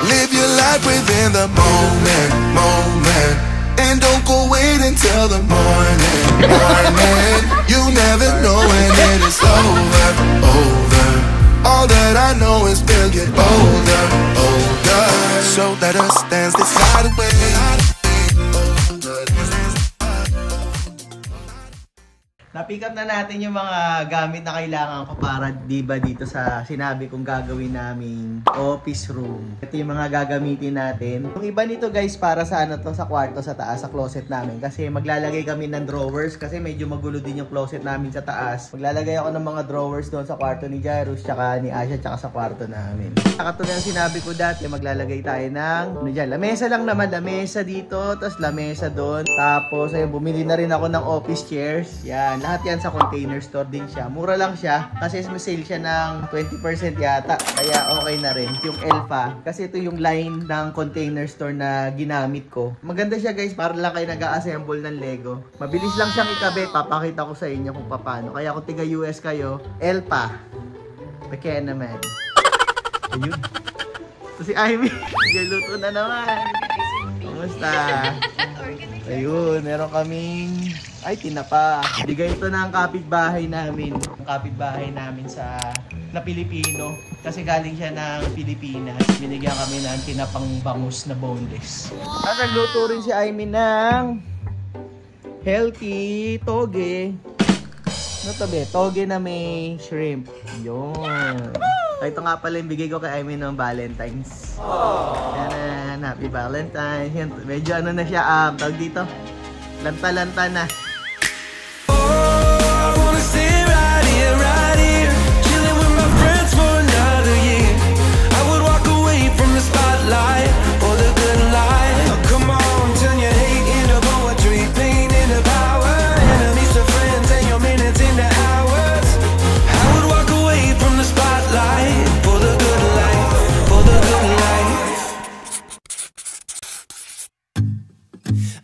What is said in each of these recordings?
Live your life within the moment, moment. And don't go wait until the morning, morning. You never know when it is over, over. All that I know is we'll get older, older. So let us dance this night away. Na-pick up na natin yung mga gamit na kailangan ko para diba dito sa sinabi kong gagawin naming office room. Ito yung mga gagamitin natin. Yung iba nito guys para sa ano to, sa kwarto sa taas, sa closet namin. Kasi maglalagay kami ng drawers kasi medyo magulo din yung closet namin sa taas. Maglalagay ako ng mga drawers doon sa kwarto ni Jairus, tsaka ni Asha, tsaka sa kwarto namin. Katulad ng sinabi ko dati, maglalagay tayo ng ano dyan, lamesa lang naman, lamesa dito, tapos lamesa doon. Tapos ayun, bumili na rin ako ng office chairs. Yan. Lahat yan sa container store din siya. Mura lang siya kasi may sale siya ng 20% yata. Kaya okay na rin. Yung Elfa. Kasi ito yung line ng container store na ginamit ko. Maganda siya guys. Para lang kayo nag-a-assemble ng Lego. Mabilis lang siyang ikabit. Papakita ko sa inyo kung paano. Kaya kung tiga US kayo, Elfa. Kaya naman. Ayun. Ito si Ivy. Galuto na naman. Kumusta? Ayun. Meron kaming ay, tinapa. Bigay ito ng kapitbahay namin. Ang kapitbahay namin na Pilipino. Kasi galing siya ng Pilipinas. Binigyan kami ng tinapang bangus na boneless. At nagluto rin si Aimee ng healthy toge. Ano to be? Toge na may shrimp. Yun. Ito nga pala yung bigay ko kay Aimee ng Valentine's. Yan, happy Valentine's. Yan, medyo ano na siya, tawag dito. Lanta-lanta na.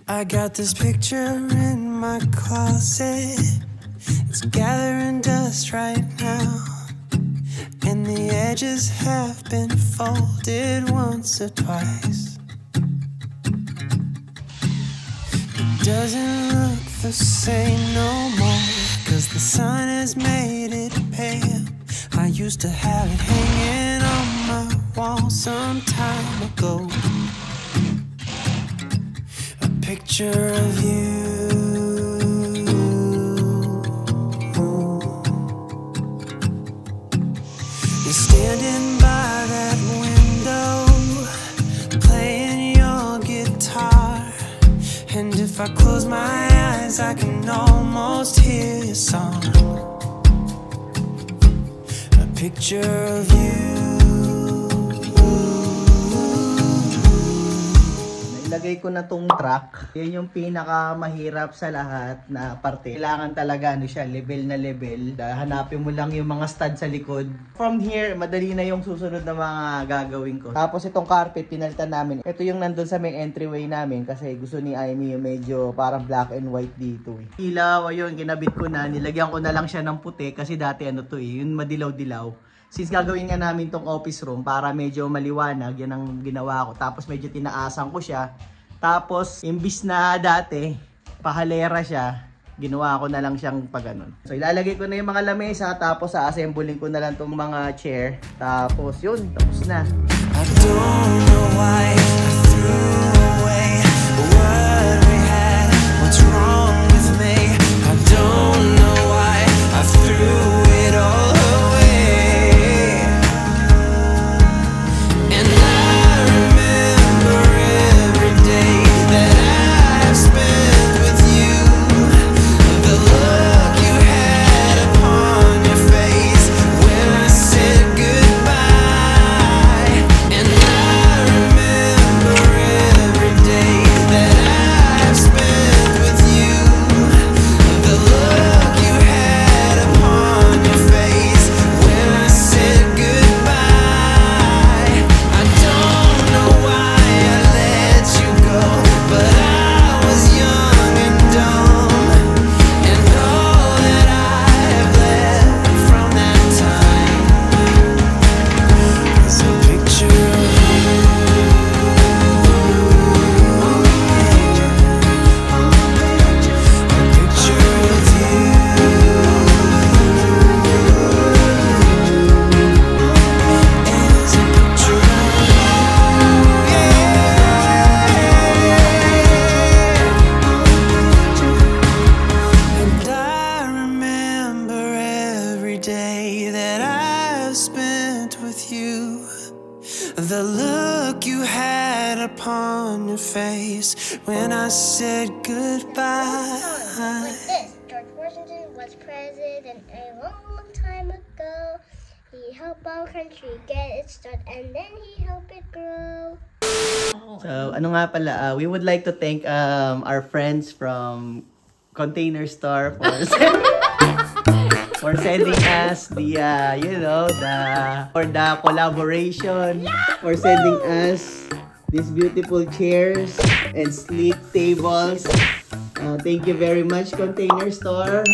I got this picture in my closet. It's gathering dust right now, and the edges have been folded once or twice. It doesn't look the same no more, 'cause the sun has made it pale. I used to have it hanging on my wall some time ago. Picture of you. You're standing by that window, playing your guitar. And if I close my eyes, I can almost hear your song. A picture of you. Ilagay ko na tong track. Yan yung pinaka mahirap sa lahat na parte. Kailangan talaga ano siya, level na level. Hanapin mo lang yung mga stud sa likod. From here, madali na yung susunod na mga gagawin ko. Tapos itong carpet, pinalitan namin. Ito yung nandun sa may entryway namin kasi gusto ni Aimee yung medyo parang black and white dito. Ilaw, ayun, kinabit ko na. Nilagyan ko na lang siya ng puti kasi dati ano to yung madilaw-dilaw. Since gagawin nga namin tong office room para medyo maliwanag, yan ang ginawa ko. Tapos medyo tinaasan ko siya. Tapos, imbis na dati, pahalera siya, ginawa ko na lang siyang pag-ganon. So, ilalagay ko na yung mga lamesa, tapos assembling ko na lang tong mga chair. Tapos, yun, tapos na. I don't know why I threw away what we had. What's wrong with me? I don't know why I threw it all away. And I remember every day that I've spent with you. The look you had upon your face when I said goodbye. And I remember The look you had upon your face when I said goodbye. George Washington was president a long time ago. He helped our country get its start and then he helped it grow. So, ano nga pala, we would like to thank our friends from Container Store for sending us the, for the collaboration, for sending us these beautiful chairs and sleek tables. Thank you very much, Container Store.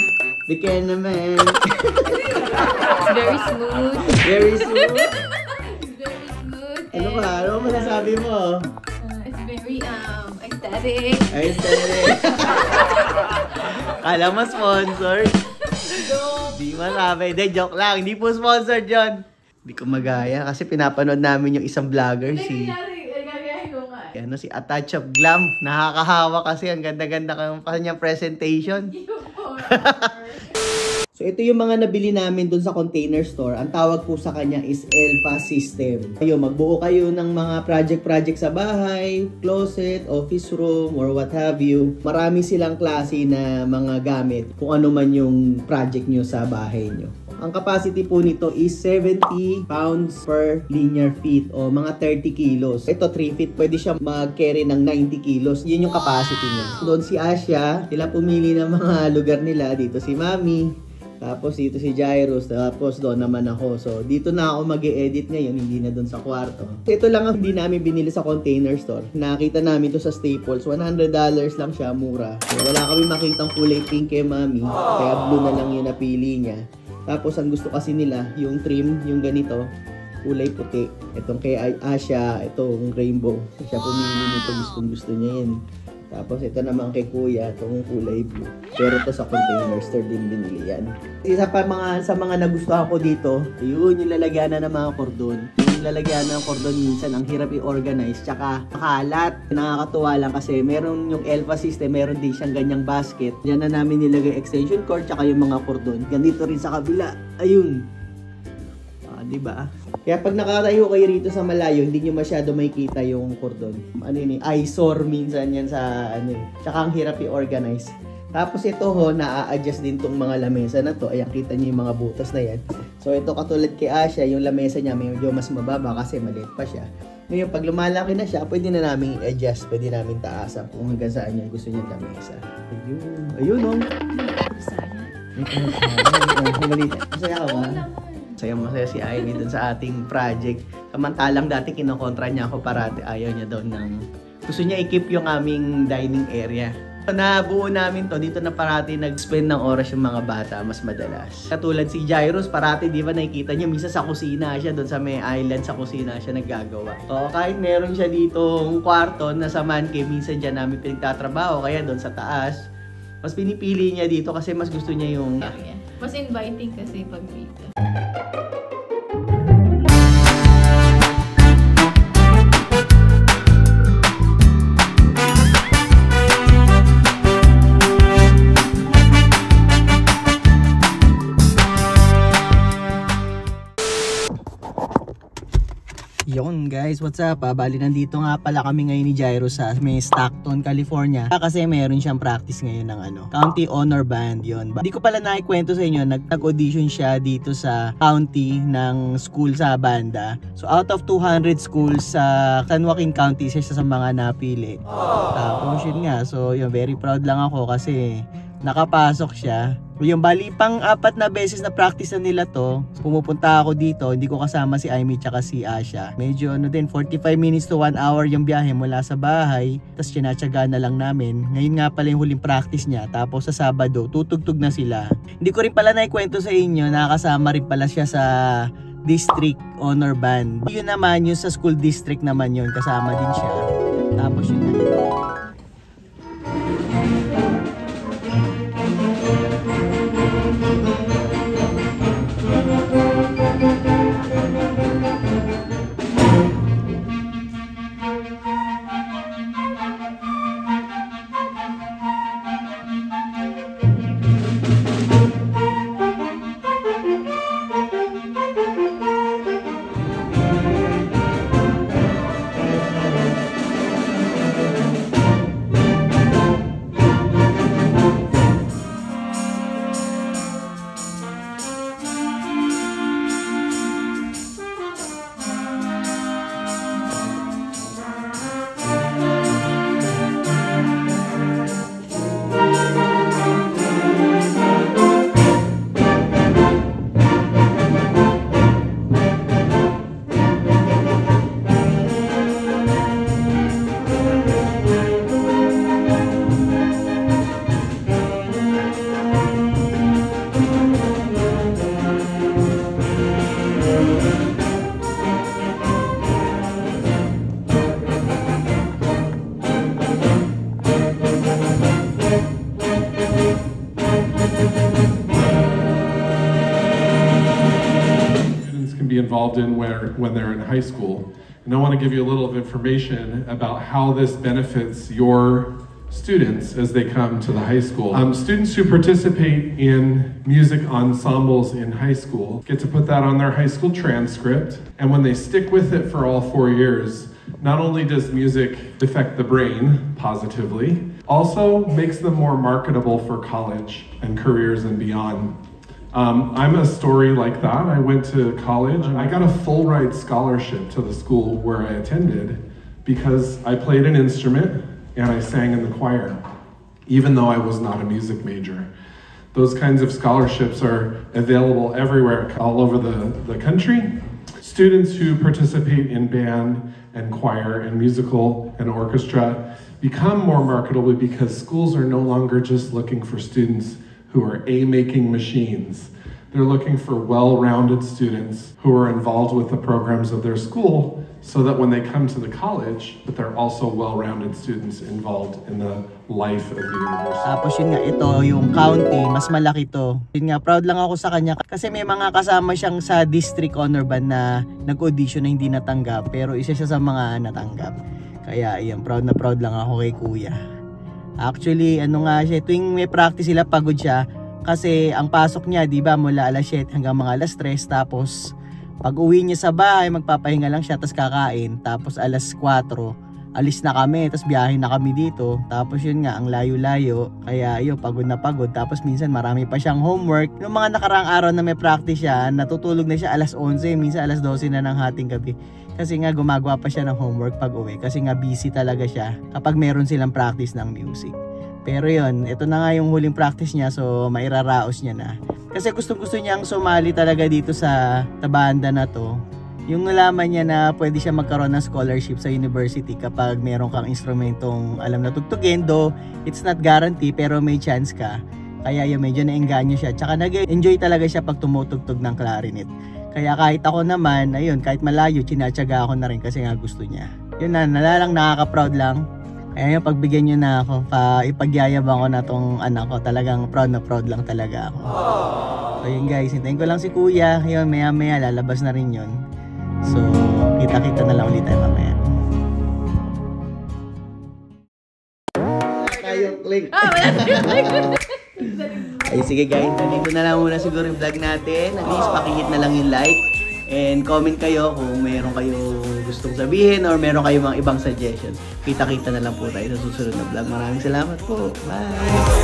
Bigyan naman. It's very smooth. Very smooth. It's very smooth. Ano ba? Ano masasabi mo? It's very aesthetic. Aesthetic. Kala mo sponsor? Di masabi. De, joke lang. Hindi po sponsor John. Hindi ko magaya kasi pinapanood namin yung isang vlogger si Attach of Glam. Nakakahawa kasi ang ganda-ganda ng kanyang presentation. So ito yung mga nabili namin dun sa Container Store. Ang tawag po sa kanya is Elfa System. Kayo, magbuo kayo ng mga project sa bahay, closet, office room, or what have you. Marami silang klase na mga gamit kung ano man yung project nyo sa bahay nyo. Ang capacity po nito is 70 pounds per linear feet o mga 30 kilos. Ito 3 feet, pwede siya mag-carry ng 90 kilos. Yun yung capacity niya. Doon si Asha, sila pumili ng mga lugar nila. Dito si Mami, tapos dito si Jairus, tapos doon naman ako. So dito na ako mag-e-edit ngayon, hindi na doon sa kwarto. Ito lang ang hindi namin binili sa Container Store. Nakita namin to sa Staples, $100 lang siya, mura. So, wala kami makitang kulay pink kay Mami, kaya blue na lang yung napili niya. Tapos ang gusto kasi nila, yung trim, yung ganito, kulay puti. Itong kay Asha, itong rainbow. Siya pumili nito, gusto niya yan. Tapos ito naman kay Kuya, itong kulay blue. Pero ito sa Container Store din binili yan. Isa pa sa mga nagustuhan ko dito, yun yung lalagyanan ng mga kordon. Yung lalagyanan ng kordon minsan, ang hirap i-organize, tsaka makalat. Nakakatuwa lang kasi meron yung Elfa System, meron din siyang ganyang basket. Diyan na namin nilagay extension cord, tsaka yung mga kordon. Ganito rin sa kabila. Ayun. Diba? Kaya pag nakatayo kayo rito sa malayo, hindi nyo masyado makikita yung cordon. Ano yun, eyesore minsan yan sa ano. Tsaka ang hirap i-organize. Tapos ito na-adjust din tong mga lamesa na to. Ayan, kita nyo yung mga butas na yan. So ito katulad kay Asha, yung lamesa niya medyo mas mababa kasi maliit pa siya. Ngayon, pag lumalaki na siya, pwede na namin i-adjust, pwede namin taasan kung hanggang saan yung gusto niya lamesa. Ayun Masaya ka ba? Masaya si Ivy dun sa ating project. Samantalang dati kinokontra niya ako parati. Ayaw niya daw gusto niya i-keep yung aming dining area. Nabuo namin to, dito na parati nag-spend ng oras yung mga bata, mas madalas. Katulad si Jairus, parati di ba nakikita niya, minsan sa kusina siya, doon sa may island sa kusina siya naggagawa. So kahit meron siya ditong kwarto na sa man cave, minsan dyan namin pinagtatrabaho, kaya doon sa taas. Mas pinipili niya dito kasi mas gusto niya yung... Mas inviting kasi pag dito. Yon guys, what's up? Bali nandito nga pala kami ngayon ni Jairus sa may Stockton, California. Kasi meron siyang practice ngayon ng County Honor Band yon. Hindi ko pala naikwento sa inyo, nag-audition siya dito sa county ng school sa banda. So out of 200 schools sa San Joaquin County, isa sa mga napili. Tapos yun nga, so yun, very proud lang ako kasi nakapasok siya. Yung bali pang 4 na beses na practice na nila to, pumupunta ako dito, hindi ko kasama si Amy tsaka si Asha. Medyo 45 minutes to 1 hour yung biyahe mula sa bahay, tapos tinatsaga na lang namin. Ngayon nga pala yung huling practice niya, tapos sa Sabado, tutugtog na sila. Hindi ko rin pala naikwento sa inyo, nakakasama rin pala siya sa District Honor Band. Yun naman, yung sa school district naman yun, kasama din siya. Tapos yun na. involved in when they're in high school. And I want to give you a little of information about how this benefits your students as they come to the high school. Students who participate in music ensembles in high school get to put that on their high school transcript, and when they stick with it for all 4 years, not only does music affect the brain positively, also makes them more marketable for college and careers and beyond. I'm a story like that. I went to college and I got a full ride scholarship to the school where I attended because I played an instrument and I sang in the choir, even though I was not a music major. Those kinds of scholarships are available everywhere, all over the country. Students who participate in band and choir and musical and orchestra become more marketable because schools are no longer just looking for students who are A-making machines. They're looking for well-rounded students who are involved with the programs of their school so that when they come to the college, that they're also well-rounded students involved in the life of the university. Tapos yun nga, ito yung county, mas malaki to. Yun nga, proud lang ako sa kanya kasi may mga kasama siyang sa district honor band na nag-audition na hindi natanggap, pero isa siya sa mga natanggap. Kaya yun, proud na proud lang ako kay kuya. Actually, ano nga siya, tuwing may practice sila, pagod siya. Kasi ang pasok niya, di ba, mula alas 7 hanggang mga alas 3. Tapos, pag uwi niya sa bahay, magpapahinga lang siya, tapos kakain. Tapos alas 4, alis na kami, tapos biyahe na kami dito. Tapos yun nga, ang layo-layo. Kaya yun, pagod na pagod. Tapos minsan marami pa siyang homework. Yung mga nakaraang araw na may practice siya, natutulog na siya alas 11, minsan alas 12 na ng hating gabi. Kasi nga gumagawa pa siya ng homework pag uwi. Kasi nga busy talaga siya kapag meron silang practice ng music. Pero yun, ito na nga yung huling practice niya, so mairaraos niya na. Kasi gusto niyang sumali talaga dito sa banda na to. Yung nalaman niya na pwede siya magkaroon ng scholarship sa university kapag meron kang instrumentong alam na tugtugin, though it's not guarantee, pero may chance ka. Kaya yun, medyo naengganyo siya. Tsaka nag-enjoy talaga siya pag tumutugtog ng clarinet. Kaya kahit ako naman, ayun, kahit malayo, tinatsaga ako na rin kasi nga gusto niya. Yun na, nalalang nakaka-proud lang. Kaya yung pagbigyan nyo na ako, ipagyayabang ko na tong anak ko, talagang proud na proud lang talaga ako. So yun guys, hintayin ko lang si kuya, yun maya maya lalabas na rin yun. So kita-kita na lang ulit tayo mamaya. Tayong click. Ay sige guys, dito na lang muna siguro yung vlog natin. At least pakihit na lang yung like. And comment kayo kung meron kayong gustong sabihin or meron kayong mga ibang suggestion. Kita-kita na lang po tayo sa susunod na vlog. Maraming salamat po. Bye!